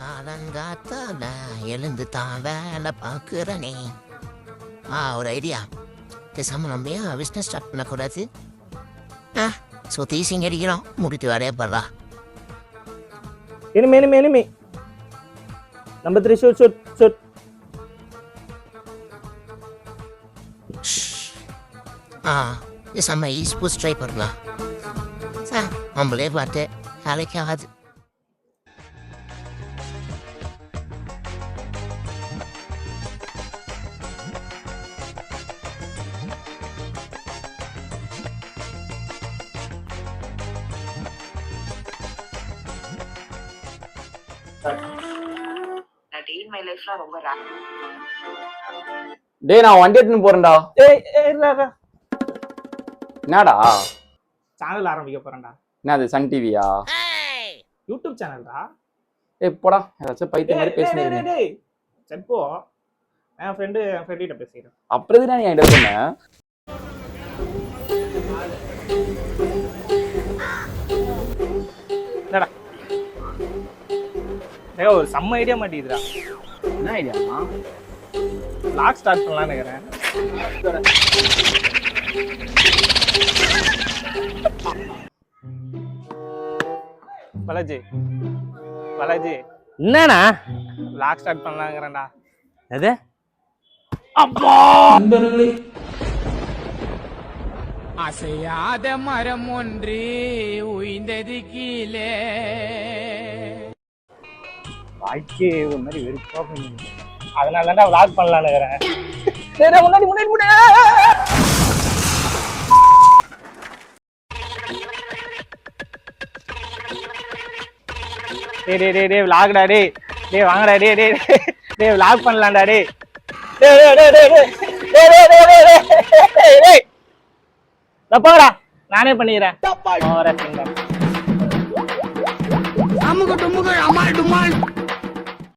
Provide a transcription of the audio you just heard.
காலங்காத்தால எழுந்து தான் வேலை பார்க்குறனே. ஒரு ஐடியா. பேசாம நம்ம ஏன் பிஸ்னஸ் ஸ்டார்ட் பண்ணக்கூடாது? ஸோ தீசிங்க அடிக்கிறோம் முடித்து வரைய படுறா. enemy number 3 shoot பேசாம ஸ்போர்ட்ஸ் ட்ரை பண்ணலாம் சார். நம்மளே பார்த்து வேலைக்கு ஆகாது. டேய் நான் வண்டி எடுத்துன்னு போறேன்டா. என்னடா சேனல் ஆரம்பிக்க போறேன்டா. என்ன அது சன் டிவியா? யூடியூப் சேனல்டா. போடா ஏதாச்சும் பைத்தியம் மாதிரி பேசினேன். சரி போ, என் ஃப்ரெண்டு கிட்ட பேசிக்கிறேன். அப்புறம் எதுனா நீ என்கிட்ட சொன்ன? என்னடா ஒரு செம்ம ஐடியா மாட்டேங்குதுடா. என்ன ஐடியாமா? vlog ஸ்டார்ட் பண்ணலாம்னு நினைக்கிறேன். பாலாஜி என்னண்ணா vlog ஸ்டார்ட் பண்ணலாம்ங்கறேன்டா. அது அப்பா நண்பர்களே, அசையாத மரம் ஒன்று உயிர்ந்தது கீழே. வாழ்க்கையே ஒரு மாதிரி வெறுப்பா பண்ணுங்க. அதனால தான்டா vlog பண்ணலாம்னு நினைக்கிறேன். முன்னாடி டேய் vlogடா டேய் வாங்கடா டேய் vlog பண்ணலாம்டா டேய். போங்கடா நானே பண்ணிக்கிறேன். அமுக டுமுக அமால் டுமால்.